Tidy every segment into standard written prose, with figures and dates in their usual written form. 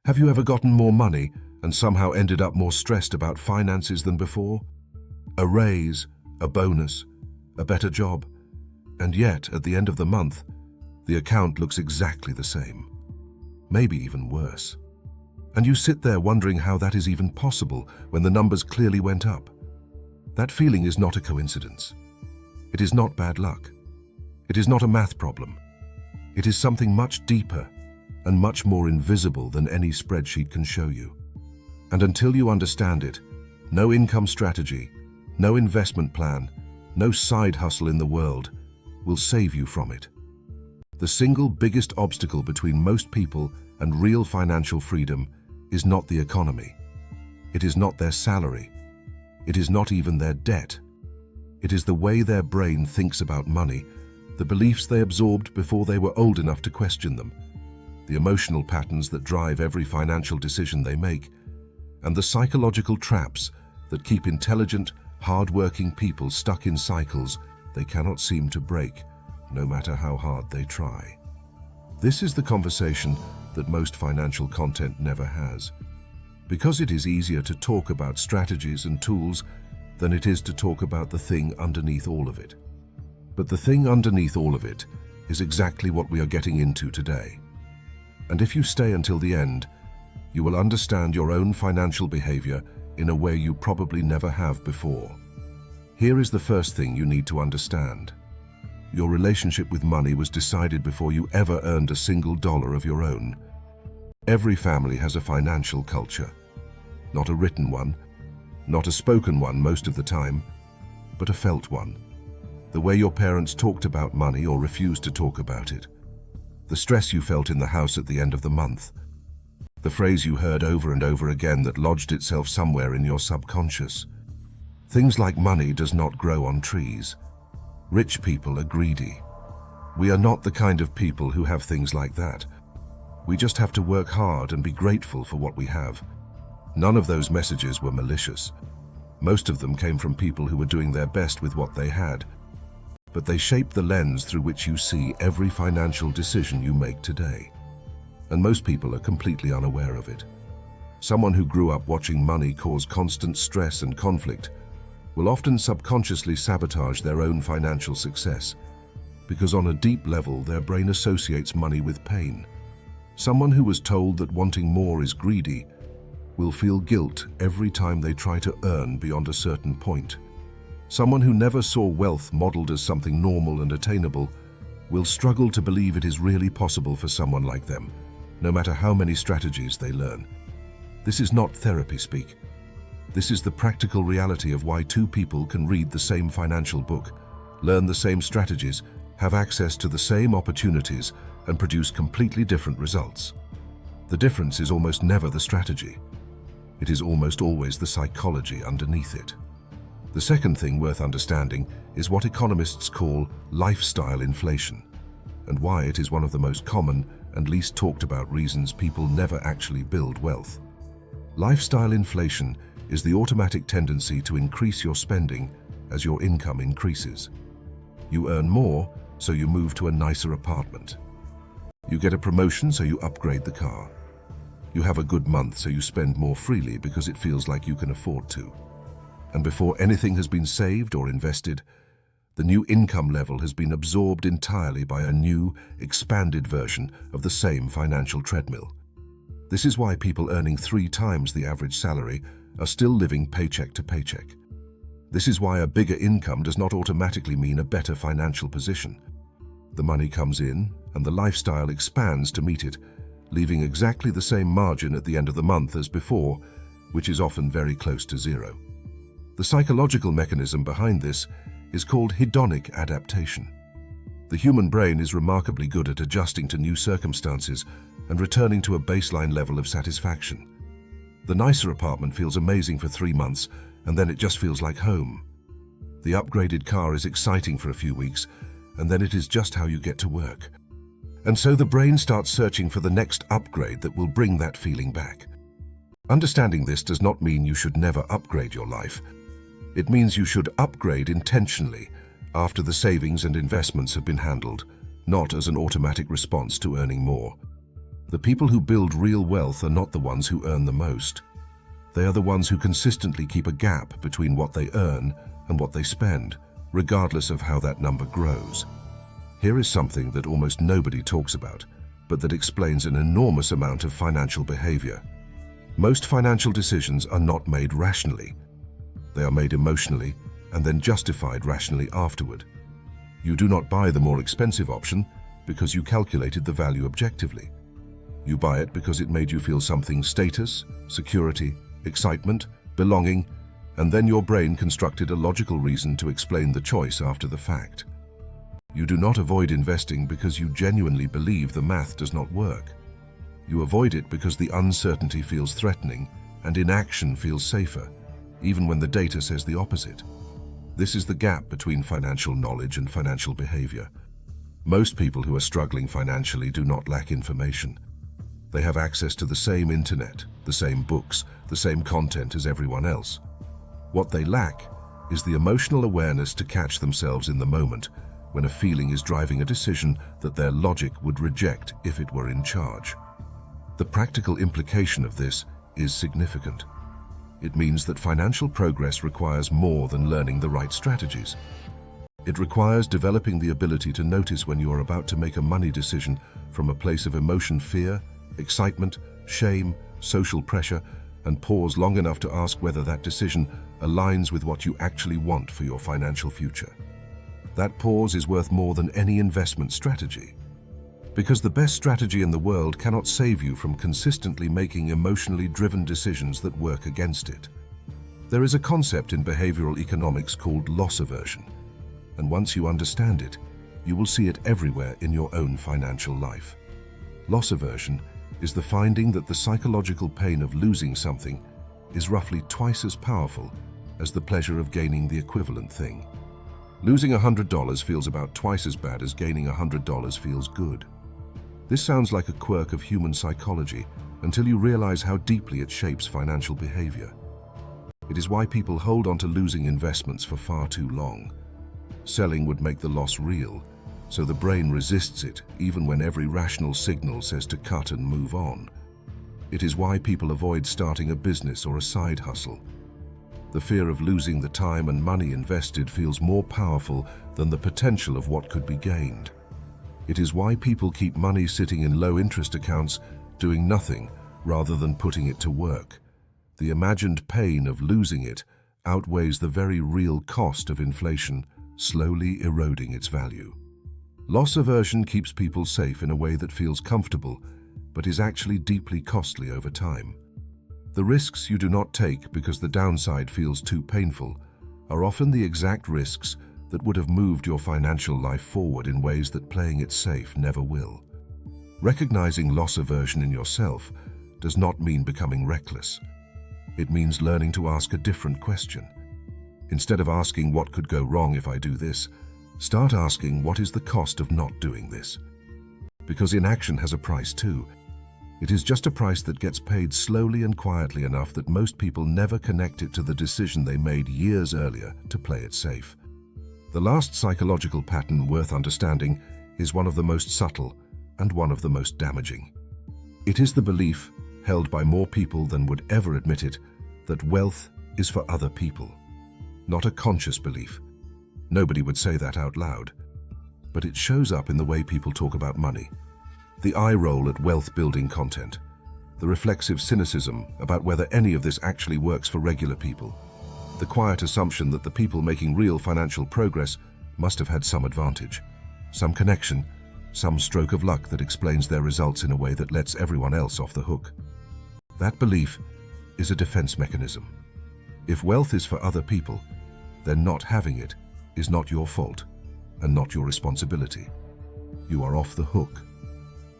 Have you ever gotten more money and somehow ended up more stressed about finances than before? A raise, a bonus, a better job, and yet at the end of the month, the account looks exactly the same, maybe even worse. And you sit there wondering how that is even possible when the numbers clearly went up. That feeling is not a coincidence. It is not bad luck. It is not a math problem. It is something much deeper and much more invisible than any spreadsheet can show you. And until you understand it, no income strategy, no investment plan, no side hustle in the world will save you from it. The single biggest obstacle between most people and real financial freedom is not the economy. It is not their salary. It is not even their debt. It is the way their brain thinks about money, the beliefs they absorbed before they were old enough to question them, the emotional patterns that drive every financial decision they make, and the psychological traps that keep intelligent, hard-working people stuck in cycles they cannot seem to break, no matter how hard they try. This is the conversation that most financial content never has, because it is easier to talk about strategies and tools than it is to talk about the thing underneath all of it. But the thing underneath all of it is exactly what we are getting into today. And if you stay until the end, you will understand your own financial behavior in a way you probably never have before. Here is the first thing you need to understand. Your relationship with money was decided before you ever earned a single dollar of your own. Every family has a financial culture. Not a written one, not a spoken one most of the time, but a felt one. The way your parents talked about money or refused to talk about it. The stress you felt in the house at the end of the month. The phrase you heard over and over again that lodged itself somewhere in your subconscious. Things like money does not grow on trees. Rich people are greedy. We are not the kind of people who have things like that. We just have to work hard and be grateful for what we have. None of those messages were malicious. Most of them came from people who were doing their best with what they had. But they shape the lens through which you see every financial decision you make today. And most people are completely unaware of it. Someone who grew up watching money cause constant stress and conflict will often subconsciously sabotage their own financial success, because on a deep level their brain associates money with pain. Someone who was told that wanting more is greedy will feel guilt every time they try to earn beyond a certain point. Someone who never saw wealth modeled as something normal and attainable will struggle to believe it is really possible for someone like them, no matter how many strategies they learn. This is not therapy speak. This is the practical reality of why two people can read the same financial book, learn the same strategies, have access to the same opportunities, and produce completely different results. The difference is almost never the strategy. It is almost always the psychology underneath it. The second thing worth understanding is what economists call lifestyle inflation, and why it is one of the most common and least talked about reasons people never actually build wealth. Lifestyle inflation is the automatic tendency to increase your spending as your income increases. You earn more, so you move to a nicer apartment. You get a promotion, so you upgrade the car. You have a good month, so you spend more freely because it feels like you can afford to. And before anything has been saved or invested, the new income level has been absorbed entirely by a new, expanded version of the same financial treadmill. This is why people earning 3 times the average salary are still living paycheck to paycheck. This is why a bigger income does not automatically mean a better financial position. The money comes in, and the lifestyle expands to meet it, leaving exactly the same margin at the end of the month as before, which is often very close to zero. The psychological mechanism behind this is called hedonic adaptation. The human brain is remarkably good at adjusting to new circumstances and returning to a baseline level of satisfaction. The nicer apartment feels amazing for 3 months, and then it just feels like home. The upgraded car is exciting for a few weeks, and then it is just how you get to work. And so the brain starts searching for the next upgrade that will bring that feeling back. Understanding this does not mean you should never upgrade your life. It means you should upgrade intentionally after the savings and investments have been handled, not as an automatic response to earning more. The people who build real wealth are not the ones who earn the most. They are the ones who consistently keep a gap between what they earn and what they spend, regardless of how that number grows. Here is something that almost nobody talks about, but that explains an enormous amount of financial behavior. Most financial decisions are not made rationally. They are made emotionally and then justified rationally afterward. You do not buy the more expensive option because you calculated the value objectively. You buy it because it made you feel something: status, security, excitement, belonging, and then your brain constructed a logical reason to explain the choice after the fact. You do not avoid investing because you genuinely believe the math does not work. You avoid it because the uncertainty feels threatening and inaction feels safer, even when the data says the opposite. This is the gap between financial knowledge and financial behavior. Most people who are struggling financially do not lack information. They have access to the same internet, the same books, the same content as everyone else. What they lack is the emotional awareness to catch themselves in the moment when a feeling is driving a decision that their logic would reject if it were in charge. The practical implication of this is significant. It means that financial progress requires more than learning the right strategies. It requires developing the ability to notice when you are about to make a money decision from a place of emotion, fear, excitement, shame, social pressure, and pause long enough to ask whether that decision aligns with what you actually want for your financial future. That pause is worth more than any investment strategy, because the best strategy in the world cannot save you from consistently making emotionally driven decisions that work against it. There is a concept in behavioral economics called loss aversion, and once you understand it, you will see it everywhere in your own financial life. Loss aversion is the finding that the psychological pain of losing something is roughly twice as powerful as the pleasure of gaining the equivalent thing. Losing $100 feels about twice as bad as gaining $100 feels good. This sounds like a quirk of human psychology until you realize how deeply it shapes financial behavior. It is why people hold on to losing investments for far too long. Selling would make the loss real, so the brain resists it even when every rational signal says to cut and move on. It is why people avoid starting a business or a side hustle. The fear of losing the time and money invested feels more powerful than the potential of what could be gained. It is why people keep money sitting in low-interest accounts, doing nothing rather than putting it to work. The imagined pain of losing it outweighs the very real cost of inflation, slowly eroding its value. Loss aversion keeps people safe in a way that feels comfortable, but is actually deeply costly over time. The risks you do not take because the downside feels too painful are often the exact risks that would have moved your financial life forward in ways that playing it safe never will. Recognizing loss aversion in yourself does not mean becoming reckless. It means learning to ask a different question. Instead of asking what could go wrong if I do this, start asking what is the cost of not doing this. Because inaction has a price too. It is just a price that gets paid slowly and quietly enough that most people never connect it to the decision they made years earlier to play it safe. The last psychological pattern worth understanding is one of the most subtle and one of the most damaging. It is the belief, held by more people than would ever admit it, that wealth is for other people. Not a conscious belief. Nobody would say that out loud. But it shows up in the way people talk about money. The eye roll at wealth-building content. The reflexive cynicism about whether any of this actually works for regular people. The quiet assumption that the people making real financial progress must have had some advantage, some connection, some stroke of luck that explains their results in a way that lets everyone else off the hook. That belief is a defense mechanism. If wealth is for other people, then not having it is not your fault and not your responsibility. You are off the hook,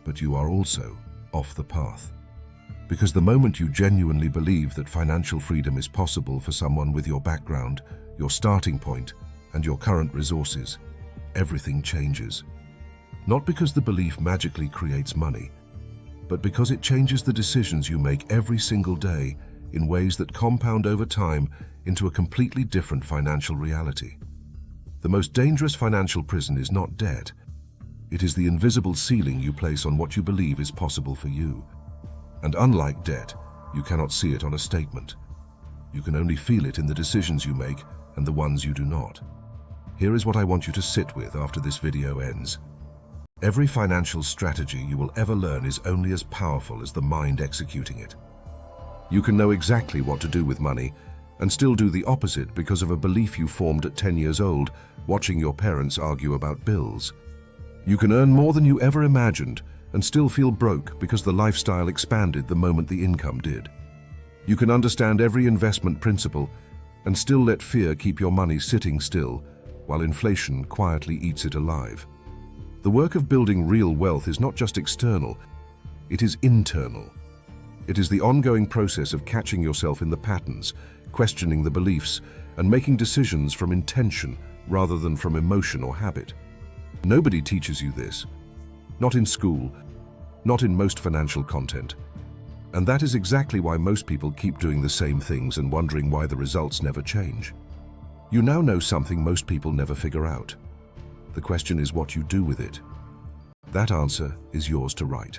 but you are also off the path. Because the moment you genuinely believe that financial freedom is possible for someone with your background, your starting point, and your current resources, everything changes. Not because the belief magically creates money, but because it changes the decisions you make every single day in ways that compound over time into a completely different financial reality. The most dangerous financial prison is not debt. It is the invisible ceiling you place on what you believe is possible for you. And unlike debt, you cannot see it on a statement. You can only feel it in the decisions you make and the ones you do not. Here is what I want you to sit with after this video ends. Every financial strategy you will ever learn is only as powerful as the mind executing it. You can know exactly what to do with money and still do the opposite because of a belief you formed at 10 years old, watching your parents argue about bills. You can earn more than you ever imagined and still feel broke because the lifestyle expanded the moment the income did. You can understand every investment principle and still let fear keep your money sitting still while inflation quietly eats it alive. The work of building real wealth is not just external, it is internal. It is the ongoing process of catching yourself in the patterns, questioning the beliefs, and making decisions from intention rather than from emotion or habit. Nobody teaches you this. Not in school, not in most financial content. And that is exactly why most people keep doing the same things and wondering why the results never change. You now know something most people never figure out. The question is what you do with it. That answer is yours to write.